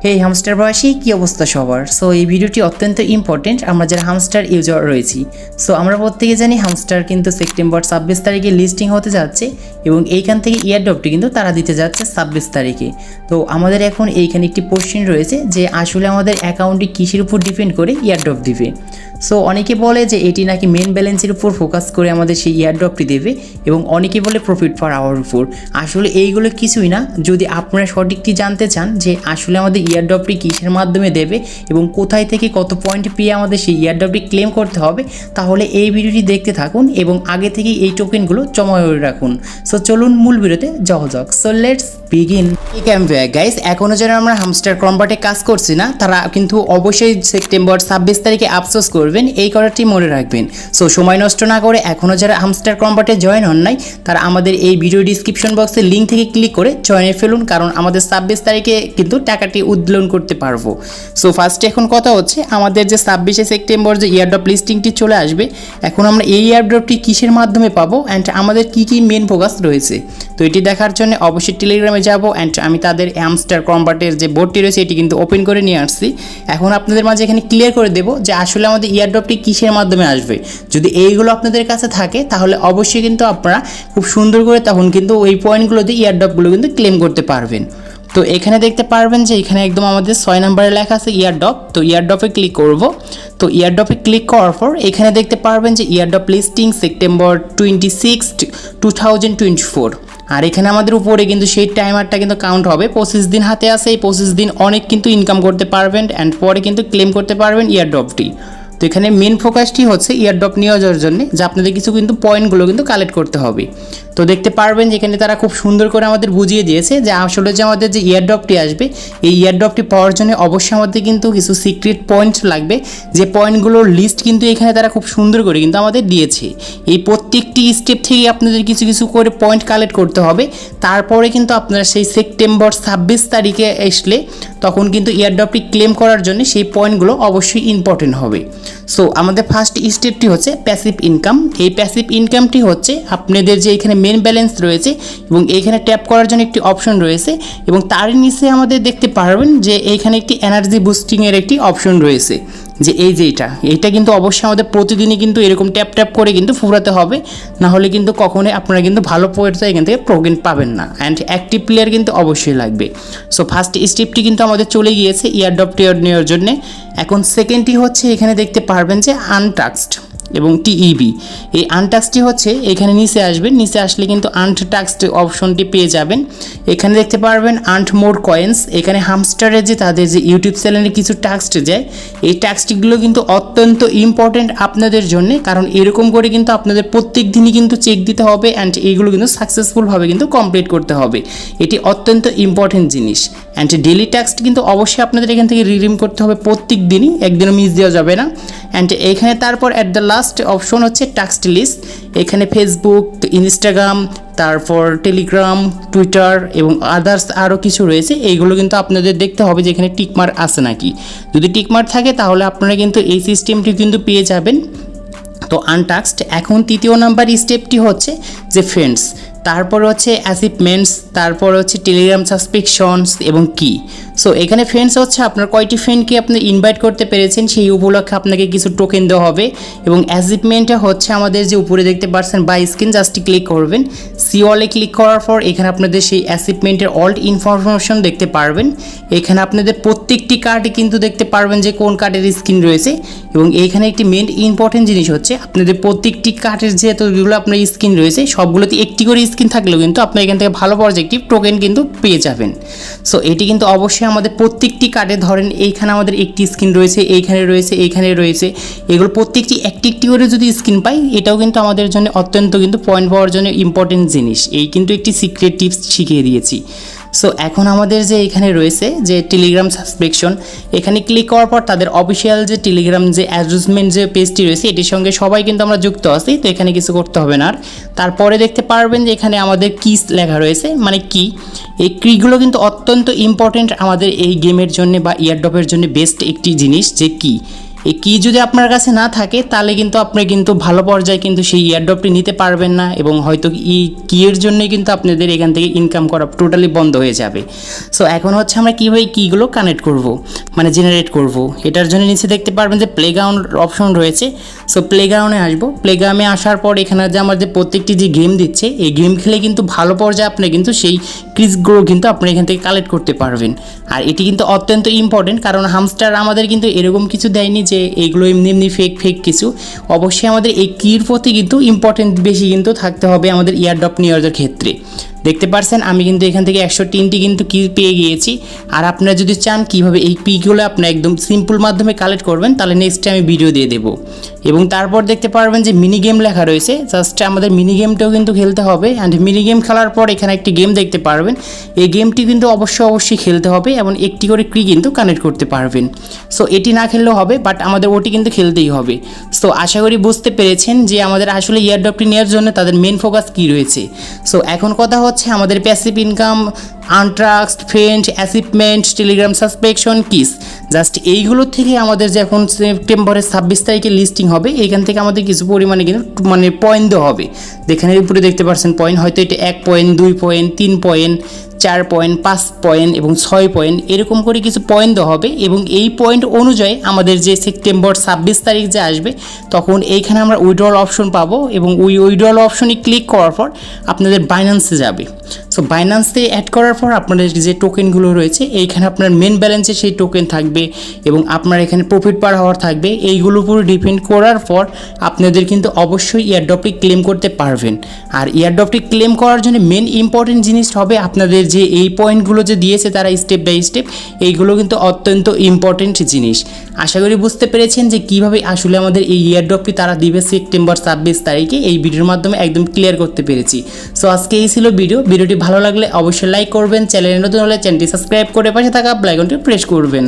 হে হামস্টারবাসী, কী অবস্থা সবার? সো এই ভিডিওটি অত্যন্ত ইম্পর্টেন্ট আমরা যারা হামস্টার ইউজার রয়েছি। সো আমরা প্রত্যেকে জানি হামস্টার কিন্তু সেপ্টেম্বর 26 তারিখে লিস্টিং হতে যাচ্ছে এবং এইখান থেকে ইয়ারড্রপটি কিন্তু তারা দিতে যাচ্ছে 26 তারিখে। তো আমাদের এখন এইখানে একটি কোশ্চেন রয়েছে যে আসলে আমাদের অ্যাকাউন্টটি কিসের উপর ডিপেন্ড করে ইয়ারড্রপ দিবে। সো অনেকে বলে যে এটি নাকি মেন ব্যালেন্সের উপর ফোকাস করে আমাদের সেই ইয়ারড্রপটি দেবে এবং অনেকে বলে প্রফিট পার আওয়ার উপর। আসলে এইগুলো কিছুই না। যদি আপনারা সঠিকটি জানতে চান যে আসলে আমাদের ইয়ারড্রপটি কিসের মাধ্যমে দেবে এবং কোথায় থেকে কত পয়েন্ট পেয়ে আমাদের সেই ইয়ারড্রপটি ক্লেম করতে হবে, তাহলে এই ভিডিওটি দেখতে থাকুন এবং আগে থেকেই এই টোকেনগুলো জমা করে রাখুন। সো চলুন মূল ভিডিওতে যাওয়া যাক। So let's begin. গাইস, এখনও যারা আমরা হামস্টার কম্বাটে কাজ করছি না তারা কিন্তু অবশ্যই সেপ্টেম্বর 26 তারিখে আফসোস করবেন, এই কথাটি মনে রাখবেন। সো সময় নষ্ট না করে এখনও যারা হামস্টার কম্বাটে জয়েন হন নাই তারা আমাদের এই ভিডিও ডিসক্রিপশন বক্সে লিঙ্ক থেকে ক্লিক করে জয়েনে ফেলুন, কারণ আমাদের 26 তারিখে কিন্তু টাকাটি উত্তোলন করতে পারবো। সো ফার্স্টে এখন কথা হচ্ছে আমাদের যে 26শে সেপ্টেম্বর যে ইয়ারড্রপ লিস্টিংটি চলে আসবে, এখন আমরা এই ইয়ারড্রপটি কিসের মাধ্যমে পাবো অ্যান্ড আমাদের কী কী মেন ফোকাস রয়েছে। তো এটি দেখার জন্য অবশ্যই টেলিগ্রামে যাব অ্যান্ড আমি তাদের হামস্টার কম্বাটের যে বোর্ডটি রয়েছে এটি কিন্তু ওপেন করে নিয়ে আসছি। এখন আপনাদের মাঝে এখানে ক্লিয়ার করে দেবো যে আসলে আমাদের ইয়ারড্রপটি কিসের মাধ্যমে আসবে। যদি এইগুলো আপনাদের কাছে থাকে তাহলে অবশ্যই কিন্তু আপনারা খুব সুন্দর করে তখন কিন্তু ওই পয়েন্টগুলো দিয়ে ইয়ারড্রপগুলো কিন্তু ক্লেম করতে পারবেন। তো এখানে দেখতে পারবেন যে এখানে একদম আমাদের 6 নম্বরে লেখা আছে ইয়ারড্রপ। তো ইয়ারড্রপে ক্লিক করব। তো ইয়ারড্রপে ক্লিক করার পর এখানে দেখতে পারবেন যে ইয়ারড্রপ লিস্টিং সেপ্টেম্বর 26, 2024। আর এখানে আমাদের উপরে কিন্তু সেই টাইমারটা কিন্তু কাউন্ট হবে। 25 দিন হাতে আছে, এই 25 দিন অনেক কিন্তু ইনকাম করতে পারবেন অ্যান্ড পরে কিন্তু ক্লেম করতে পারবেন ইয়ারড্রপটি। তো এখানে মেন ফোকাসটি হচ্ছে ইয়ারড্রপ নেওয়ার জন্য যে আপনাদের কিছু কিন্তু পয়েন্টগুলো কিন্তু কালেক্ট করতে হবে। তো দেখতে পারবেন যে এখানে তারা খুব সুন্দর করে আমাদের বুঝিয়ে দিয়েছে যে আসলে যে আমাদের যে ইয়ারড্রপটি আসবে এই ইয়ারড্রপটি পাওয়ার জন্য অবশ্যই আমাদের কিন্তু কিছু সিক্রেট পয়েন্ট লাগবে, যে পয়েন্টগুলোর লিস্ট কিন্তু এখানে তারা খুব সুন্দর করে কিন্তু আমাদের দিয়েছে। এই প্রত্যেকটি স্টেপ থেকে আপনাদের কিছু কিছু করে পয়েন্ট কালেক্ট করতে হবে। তারপরে কিন্তু আপনারা সেই সেপ্টেম্বর 26 তারিখে আসলে তখন কিন্তু ইয়ারড্রপটি ক্লেম করার জন্য সেই পয়েন্টগুলো অবশ্যই ইম্পর্টেন্ট হবে। সো আমাদের ফার্স্ট স্টেপটি হচ্ছে প্যাসিভ ইনকাম। এই প্যাসিভ ইনকামটি হচ্ছে আপনাদের যে এখানে মেন ব্যালেন্স রয়েছে এবং এইখানে ট্যাপ করার জন্য একটি অপশন রয়েছে এবং তার নিচে আমাদের দেখতে পারবেন যে এইখানে একটি এনার্জি বুস্টিংয়ের একটি অপশন রয়েছে, যে এই যে এইটা কিন্তু অবশ্যই আমাদের প্রতিদিনই কিন্তু এরকম ট্যাপ করে কিন্তু ফুরাতে হবে, না হলে কিন্তু কখনোই আপনারা কিন্তু ভালো পয়েন্ট এখান থেকে টোকেন পাবেন না অ্যান্ড অ্যাক্টিভ প্লেয়ার কিন্তু অবশ্যই লাগবে। সো ফার্স্ট স্টেপটি কিন্তু আমাদের চলে গিয়েছে ইয়ারড্রপটি নেওয়ার জন্য। এখন সেকেন্ডটি হচ্ছে এখানে দেখতে পারবেন যে আনটাক্সড এবং টিইবি। এই আনটাক্সডটি হচ্ছে এখানে নিচে আসবেন, নিচে আসলে কিন্তু আনটাক্সড অপশনটি পেয়ে যাবেন। এখানে দেখতে পারবেন আর্ন মোর কয়েন্স। এখানে হামস্টারের যে তাদের যে ইউটিউব চ্যানেলে কিছু টাস্ক যায়, এই টাস্কগুলো কিন্তু অত্যন্ত ইম্পর্টেন্ট আপনাদের জন্য, কারণ এরকম করে কিন্তু আপনাদের প্রত্যেক দিনই কিন্তু চেক দিতে হবে অ্যান্ড এইগুলো কিন্তু সাকসেসফুলভাবে কিন্তু কমপ্লিট করতে হবে। এটি অত্যন্ত ইম্পর্টেন্ট জিনিস অ্যান্ড ডেলি টাস্ক কিন্তু অবশ্যই আপনাদের এখান থেকে রিডিম করতে হবে প্রত্যেক দিনই, একদিনও মিস দেওয়া যাবে না। অ্যান্ড এখানে তারপর অ্যাট দ্য লাস্ট অপশন হচ্ছে টাস্ক লিস্ট। এখানে ফেসবুক, ইনস্টাগ্রাম, তারপর টেলিগ্রাম, টুইটার এবং আদার্স আরও কিছু রয়েছে, এইগুলো কিন্তু আপনাদের দেখতে হবে যে এখানে টিকমার্ক আছে নাকি। যদি টিকমার্ক থাকে তাহলে আপনারা কিন্তু এই সিস্টেমটি কিন্তু পেয়ে যাবেন। তো আনটাক্সড। এখন তৃতীয় নাম্বার স্টেপটি হচ্ছে যে ফ্রেন্ডস, তারপর হচ্ছে অ্যাচিভমেন্টস, তারপর হচ্ছে টেলিগ্রাম সাবস্ক্রিপশনস এবং কি। সো এখানে ফ্রেন্ডস হচ্ছে আপনার কয়টি ফ্রেন্ডকে আপনি ইনভাইট করতে পেরেছেন সেই উপলক্ষে আপনাকে কিছু টোকেন দেওয়া হবে এবং অ্যাচিভমেন্টটা হচ্ছে আমাদের যে উপরে দেখতে পাচ্ছেন বাই স্ক্রিন, জাস্ট ক্লিক করবেন। সি অলে ক্লিক করার পর এখানে আপনাদের সেই অ্যাচিভমেন্টের অল ইনফরমেশন দেখতে পারবেন। এখানে আপনাদের প্রত্যেকটি কার্ডে কিন্তু দেখতে পারবেন যে কোন কার্ডের স্ক্রিন রয়েছে এবং এইখানে একটি মেন ইম্পর্টেন্ট জিনিস হচ্ছে আপনাদের প্রত্যেকটি কার্ডের যেগুলো আপনার স্ক্রিন রয়েছে সবগুলোতে একটি করে স্ক্রিন থাকলেও কিন্তু আপনি এখান থেকে ভালো পজিটিভ টোকেন কিন্তু পেয়ে যাবেন। সো এটি কিন্তু অবশ্যই আমাদের প্রত্যেকটি কার্ডে ধরেন এইখানে আমাদের একটি স্ক্রিন রয়েছে, এইখানে রয়েছে, এইখানে রয়েছে, এগুলো প্রত্যেকটি একটি করে যদি স্ক্রিন পাই এটাও কিন্তু আমাদের জন্য অত্যন্ত কিন্তু পয়েন্ট পাওয়ার জন্য ইম্পর্টেন্ট জিনিস। এই কিন্তু একটি সিক্রেট টিপস শিখিয়ে দিয়েছি। সো এখন আমাদের যে এখানে রয়েছে যে টেলিগ্রাম সাবস্ক্রিপশন, এখানে ক্লিক করার পর তাদের অফিসিয়াল যে টেলিগ্রাম যে অ্যাডভার্টাইজমেন্ট যে পেজটি রয়েছে এটির সঙ্গে সবাই কিন্তু আমরা যুক্ত আছি, তো এখানে কিছু করতে হবে না। আর তারপরে দেখতে পারবেন যে এখানে আমাদের কিস লেখা রয়েছে, মানে কি। এই কিগুলো কিন্তু অত্যন্ত ইম্পর্টেন্ট আমাদের এই গেমের জন্য বা ইয়ারড্রপের জন্য বেস্ট একটি জিনিস, যে কি এই কি যদি আপনার কাছে না থাকে তাহলে কিন্তু আপনি কিন্তু ভালো পর্যায়ে কিন্তু সেই ইয়ারড্রপটি নিতে পারবেন না, এবং হয়তো এই কিয়ের জন্যই কিন্তু আপনাদের এখান থেকে ইনকাম করা টোটালি বন্ধ হয়ে যাবে। সো এখন হচ্ছে আমরা কীভাবে কিগুলো কানেক্ট করব, মানে জেনারেট করব। এটার জন্য নিচে দেখতে পারবেন যে প্লেগ্রাউন্ড অপশন রয়েছে। সো প্লেগ্রাউন্ডে আসবো। প্লেগ্রাউন্ডে আসার পর এখানে যে আমাদের প্রত্যেকটি যে গেম দিচ্ছে, এই গেম খেলে কিন্তু ভালো পর্যায়ে আপনি কিন্তু সেই ক্রিজগুলো কিন্তু আপনি এখান থেকে কালেক্ট করতে পারবেন। আর এটি কিন্তু অত্যন্ত ইম্পর্টেন্ট, কারণ হামস্টার আমাদের কিন্তু এরকম কিছু দেয়নি যে এইগুলো এমনি এমনি ফেক কিছু। অবশ্যই আমাদের এই কির প্রতি কিন্তু ইম্পর্টেন্ট বেশি কিন্তু থাকতে হবে আমাদের ইয়ারড্রপ নেওয়ার ক্ষেত্রে। দেখতে পারছেন আমি কিন্তু এখান থেকে 103টি কিন্তু কি পেয়ে গিয়েছি। আর আপনারা যদি চান কীভাবে এই পিগুলো আপনারা একদম সিম্পল মাধ্যমে কালেক্ট করবেন, তাহলে নেক্সটে আমি ভিডিও দিয়ে দেবো। এবং তারপর দেখতে পারবেন যে মিনি গেম লেখা রয়েছে, জাস্ট আমাদের মিনি গেমটাও কিন্তু খেলতে হবে। অ্যান্ড মিনি গেম খেলার পর এখানে একটি গেম দেখতে পারবেন, এই গেমটি কিন্তু অবশ্যই খেলতে হবে এবং একটি করে ক্রি কিন্তু কানেক্ট করতে পারবেন। সো এটি না খেললেও হবে, বাট আমাদের ওটি কিন্তু খেলতেই হবে। সো আশা করি বুঝতে পেরেছেন যে আমাদের আসলে ইয়ারড্রপটি নেওয়ার জন্য তাদের মেন ফোকাস কী রয়েছে। সো এখন কথা হচ্ছে আমাদের passive income, untrust, friend, achievement, Telegram subscription, kiss, just এইগুলো থেকে আমাদের যখন সেপ্টেম্বরের 26 তারিখে লিস্টিং হবে, এখান থেকে আমাদের কিছু পরিমাণে কিন্তু মানে পয়েন্ট দেওয়া হবে। যেখানে উপরে দেখতে পাচ্ছেন পয়েন্ট, হয়তো এটা 1 point, 2 point, 3 point, 4 point, 5 point এবং 6 পয়েন্ট, এরকম করে কিছু পয়েন্ট দেওয়া হবে। এবং এই পয়েন্ট অনুযায়ী আমাদের যে সেপ্টেম্বর 26 তারিখ যে আসবে, তখন এইখানে আমরা উইথড্রল অপশন পাবো, এবং ওই উইথড্রল অপশনে ক্লিক করার পর আপনাদের বাইন্যান্সে যাবে। সো বাইন্যান্সে অ্যাড করার পর আপনাদের যে টোকেনগুলো রয়েছে, এইখানে আপনার মেন ব্যালেন্সে সেই টোকেন থাকবে এবং আপনার এখানে প্রফিট পার হওয়ার থাকবে। এইগুলো পুরো ডিপেন্ড করার পর আপনাদের কিন্তু অবশ্যই ইয়ারড্রপটি ক্লেম করতে পারবেন। আর ইয়ারড্রপটি ক্লেম করার জন্য মেন ইম্পর্টেন্ট জিনিস হবে আপনাদের যে এই পয়েন্টগুলো যে দিয়েছে তারা স্টেপ বাই স্টেপ, এইগুলো কিন্তু অত্যন্ত ইম্পর্টেন্ট জিনিস। আশা করি বুঝতে পেরেছেন যে কীভাবে আসলে আমাদের এই ইয়ারড্রপটি তারা দিবে সেপ্টেম্বর 26 তারিখে। এই ভিডিওর মাধ্যমে একদম ক্লিয়ার করতে পেরেছি। সো আজকে এই ছিল ভিডিওটি ভালো লাগলে অবশ্যই লাইক করবেন, চ্যানেলে নতুন হলে চ্যানেলটি সাবস্ক্রাইব করে পাশে থাকা বেল আইকনটি প্রেস করবেন।